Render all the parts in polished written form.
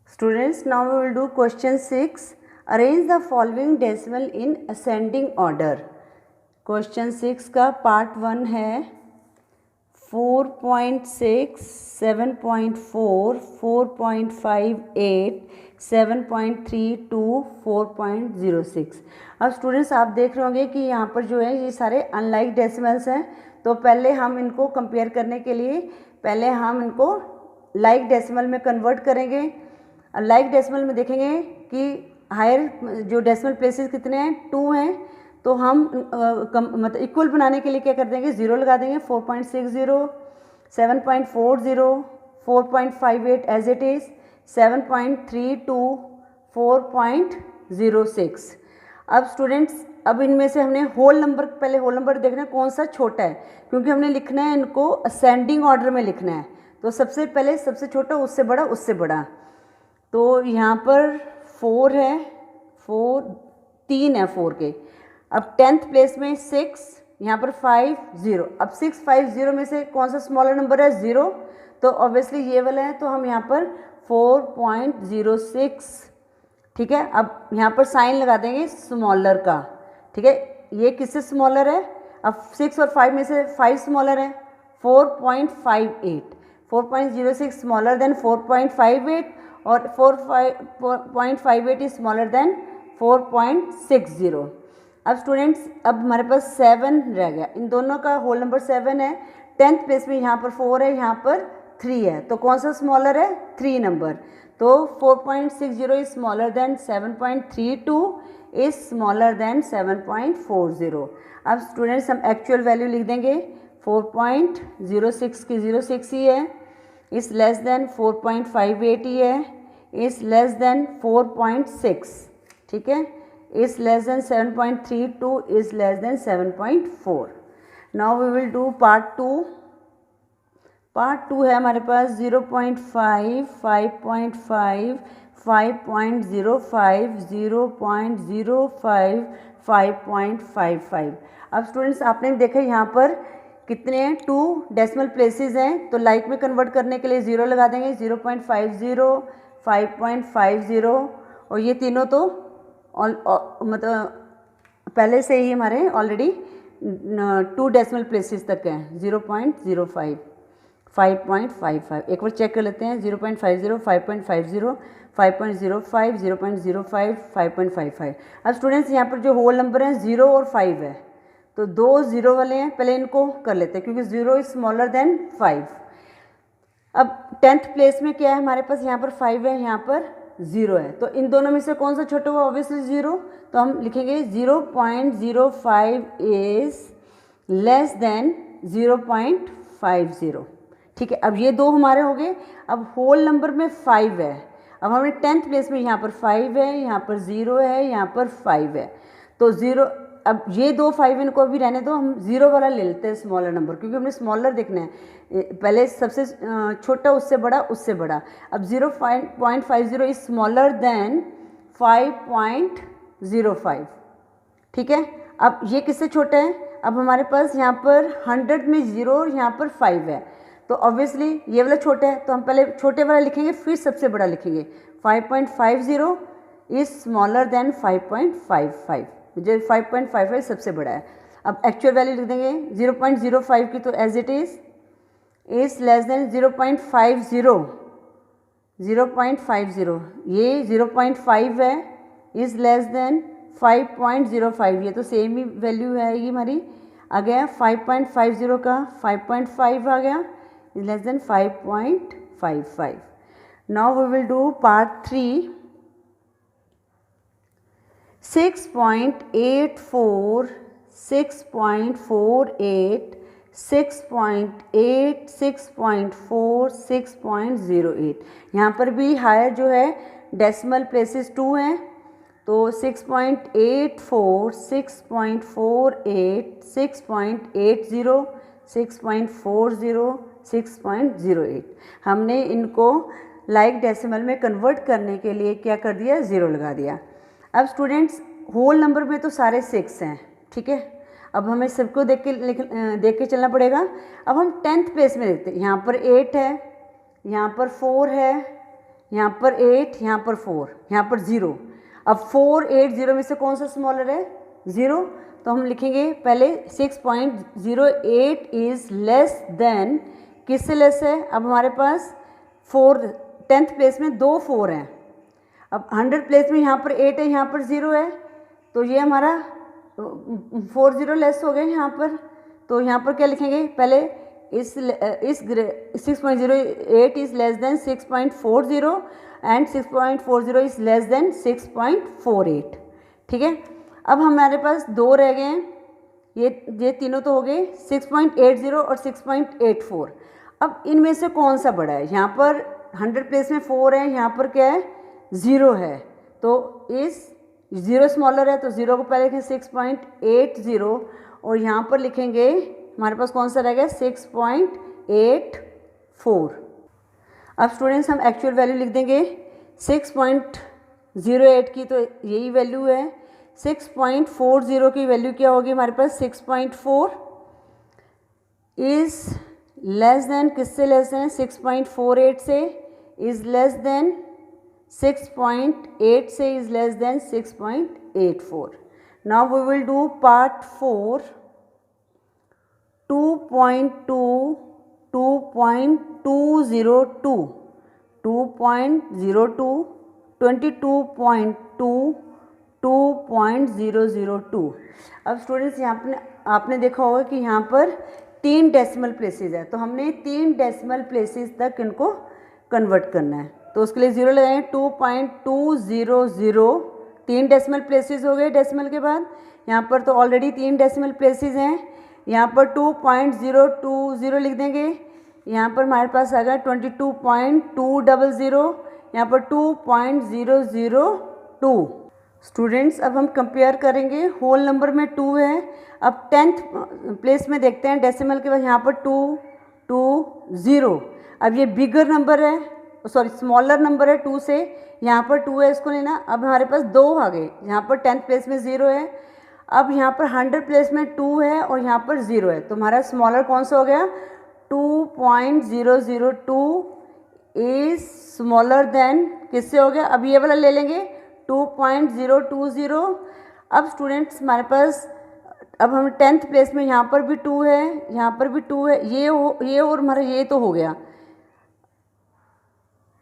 Students, now we will do question 6. Arrange the following decimal in ascending order. Question 6 का part 1 है 4.6, 7.4, 4.58, 7.32, 4.06. अब students आप देख रहे होंगे कि यहाँ पर जो है ये सारे अनलाइक डेसिमल्स हैं, तो पहले हम इनको कंपेयर करने के लिए पहले हम इनको लाइक डेसिमल में कन्वर्ट करेंगे। लाइक डेसिमल में देखेंगे कि हायर जो डेसिमल प्लेसेस कितने हैं, 2 हैं, तो हम मतलब इक्वल बनाने के लिए क्या कर देंगे, 0 लगा देंगे। 4.60, 7.40, 4.58 एज इट इज़, 7.32, 4.06। अब स्टूडेंट्स अब इनमें से हमने होल नंबर, पहले होल नंबर देखना है कौन सा छोटा है, क्योंकि हमने लिखना है इनको असेंडिंग ऑर्डर में लिखना है। तो सबसे पहले सबसे छोटा, उससे बड़ा, उससे बड़ा। तो यहाँ पर 4 है, 3 है 4 के। अब 10th प्लेस में 6, यहाँ पर 5, 0। अब 6, 5, 0 में से कौन सा स्मॉलर नंबर है, 0, तो ऑब्वियसली ये वाला है, तो हम यहाँ पर 4.06, ठीक है। अब यहाँ पर साइन लगा देंगे स्मॉलर का, ठीक है। ये किससे स्मॉलर है, अब 6 और 5 में से 5 स्मॉलर है, 4.58, 4.06 स्मॉलर देन 4.58 और 4.58 इज स्मॉलर देन 4.60। अब स्टूडेंट्स अब हमारे पास 7 रह गया, इन दोनों का होल नंबर 7 है। 10th प्लेस में यहाँ पर 4 है, यहाँ पर 3 है, तो कौन सा स्मॉलर है, 3 नंबर। तो 4.60 is smaller than 7.32 is smaller than 7.40। अब स्टूडेंट्स हम एक्चुअल वैल्यू लिख देंगे, 4.06 की 06 ही है, इज लेस देन 4.58 ही है, इज लेस देन 4.6, ठीक है, is less than 7.32, is less than 7.4। Now we will do part 2। Part 2 है हमारे पास 0.5, 5.5, 5.05, 0.05, 5.55। अब स्टूडेंट्स आपने देखा यहाँ पर कितने हैं, 2 डेसिमल प्लेसेस हैं, तो लाइक में कन्वर्ट करने के लिए 0 लगा देंगे। 0.50, 5.50 और ये तीनों तो मतलब पहले से ही हमारे ऑलरेडी 2 डेसिमल प्लेसेस तक हैं। 0.05, 5.55, एक बार चेक कर लेते हैं। 0.50, 5.50, 5.05, 0.05, 5.55। अब स्टूडेंट्स यहाँ पर जो होल नंबर हैं 0 और 5 है, तो 2 0 वाले हैं, पहले इनको कर लेते हैं क्योंकि 0 इज स्मॉलर देन 5। अब 10th प्लेस में क्या है हमारे पास, यहाँ पर 5 है, यहाँ पर 0 है, तो इन दोनों में से कौन सा छोटा हुआ, ऑब्वियसली 0, तो हम लिखेंगे 0.05 इज लेस देन 0.50, ठीक है। अब ये 2 हमारे हो गए। अब होल नंबर में 5 है, अब हमें 10th प्लेस में यहाँ पर 5 है, यहाँ पर 0 है, यहाँ पर 5 है, तो 0। अब ये 2 5 इनको अभी रहने दो, हम 0 वाला ले लेते हैं स्मॉलर नंबर, क्योंकि हमने स्मॉलर देखना है, पहले सबसे छोटा, उससे बड़ा, उससे बड़ा। अब 0.50 इज स्मॉलर देन 5.05, ठीक है। अब ये किससे छोटा है, अब हमारे पास यहाँ पर 100 में 0 और यहाँ पर 5 है, तो ऑब्वियसली ये वाला छोटा है, तो हम पहले छोटे वाला लिखेंगे फिर सबसे बड़ा लिखेंगे। 5.50 इज स्मॉलर देन 5.55, जो 5.55 सबसे बड़ा है। अब एक्चुअल वैल्यू लिख देंगे 0.05 की, तो as it is less than 0.50, 0.50, ये 0.5 है, इज लेस देन 5.05, ये तो सेम ही वैल्यू है ये हमारी। आ गया 5.50 का 5.5 आ गया, is less than 5.55। Now we will do part 3। 6.84, 6.48, 6.8, 6.4, 6.08। यहाँ पर भी हायर जो है डेसिमल प्लेसेस 2 हैं, तो 6.84, 6.48, 6.80, 6.40, 6.08। हमने इनको लाइक डेसिमल में कन्वर्ट करने के लिए क्या कर दिया, 0 लगा दिया। अब स्टूडेंट्स होल नंबर में तो सारे 6 हैं, ठीक है। अब हमें सबको देख के चलना पड़ेगा। अब हम 10th प्लेस में देखते हैं, यहाँ पर 8 है, यहाँ पर 4 है, यहाँ पर 8, यहाँ पर 4, यहाँ पर 0। अब 4, 8, 0 में से कौन सा स्मॉलर है? 0। तो हम लिखेंगे पहले 6.08 इज़ लेस देन, किससे लेस है? अब हमारे पास 4, 10th प्लेस में 2 4 हैं। अब 100 प्लेस में यहाँ पर 8 है, यहाँ पर 0 है, तो ये हमारा 4 0 लेस हो गए यहाँ पर। तो यहाँ पर क्या लिखेंगे? पहले इस 6.08 is less then 6.40 and 6.40 is less than 6.48। ठीक है, अब हमारे पास 2 रह गए हैं, ये तीनों तो हो गए, 6.80 और 6.84। अब इनमें से कौन सा बड़ा है? यहाँ पर 100 प्लेस में 4 है, यहाँ पर क्या है? 0 है। तो इस 0 स्मॉलर है, तो 0 को पहले लिखें 6.80 और यहाँ पर लिखेंगे हमारे पास कौन सा रह गया? 6.84। अब स्टूडेंट्स हम एक्चुअल वैल्यू लिख देंगे। 6.08 की तो यही वैल्यू है, 6.40 की वैल्यू क्या होगी हमारे पास? 6.4 इज़ लेस देन, किससे लेस देन? 6.48 से, इज़ लेस देन 6.8 से, is less than 6.84। Now we will do part 4। 2.2, 2.202, 2.02, 22.2, 2.002। अब स्टूडेंट्स यहाँ पर आपने देखा होगा कि यहाँ पर 3 डेसिमल प्लेसेस है, तो हमने 3 डेसिमल प्लेसेस तक इनको कन्वर्ट करना है। तो उसके लिए 0 लगाएंगे। 2.200, 3 डेसिमल प्लेसेस हो गए डेसिमल के बाद। यहाँ पर तो ऑलरेडी 3 डेसिमल प्लेसेस हैं, यहाँ पर 2.020 लिख देंगे। यहाँ पर हमारे पास आ गया 22.200, यहाँ पर 2.002। स्टूडेंट्स अब हम कंपेयर करेंगे, होल नंबर में 2 है। अब 10th प्लेस में देखते हैं डेसिमल के बाद, यहाँ पर 220। अब ये बिगर नंबर है, सॉरी स्मॉलर नंबर है 2 से, यहाँ पर 2 है, इसको लेना। अब हमारे पास 2 आ गए, यहाँ पर 10th प्लेस में 0 है। अब यहाँ पर 100 प्लेस में 2 है और यहाँ पर 0 है, तो हमारा स्मॉलर कौन सा हो गया? 2.002 इज स्मॉलर देन, किससे हो गया? अब ये वाला ले लेंगे 2.020। अब स्टूडेंट्स हमारे पास, अब हम 10th प्लेस में यहाँ पर भी 2 है, यहाँ पर भी 2 है, ये और हमारा ये तो हो गया,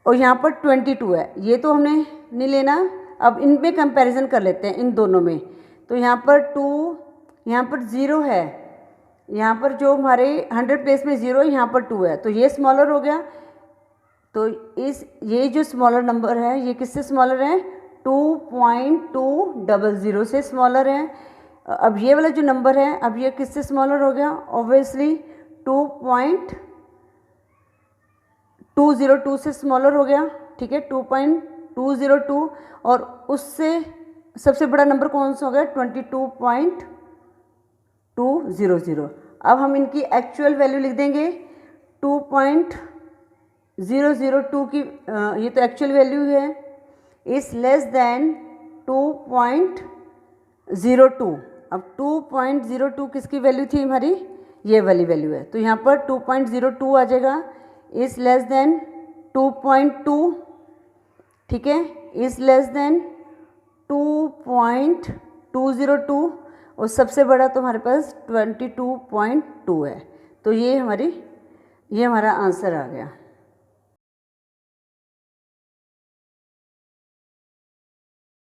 और यहाँ पर 22 है, ये तो हमने नहीं लेना। अब इनमें कंपैरिजन कर लेते हैं इन दोनों में। तो यहाँ पर 2, यहाँ पर 0 है, यहाँ पर जो हमारे 100 प्लेस में 0 है, यहाँ पर 2 है, तो ये स्मॉलर हो गया। तो ये जो स्मॉलर नंबर है ये किससे स्मॉलर है? 2.200 से स्मॉलर है। अब ये वाला जो नंबर है, अब ये किससे स्मॉलर हो गया? ऑब्वियसली 2.202 से स्मॉलर हो गया। ठीक है, 2.202, और उससे सबसे बड़ा नंबर कौन सा हो गया? 22.200। अब हम इनकी एक्चुअल वैल्यू लिख देंगे। 2.002 की ये तो एक्चुअल वैल्यू है, इज़ लेस देन 2.02। अब 2.02 किसकी वैल्यू थी हमारी? ये वाली वैल्यू है, तो यहाँ पर 2.02 आ जाएगा, इज़ लेस देन 2.2। ठीक है, इज़ लेस देन 2.202, और सबसे बड़ा तो हमारे पास 22.2 है। तो ये हमारा आंसर आ गया।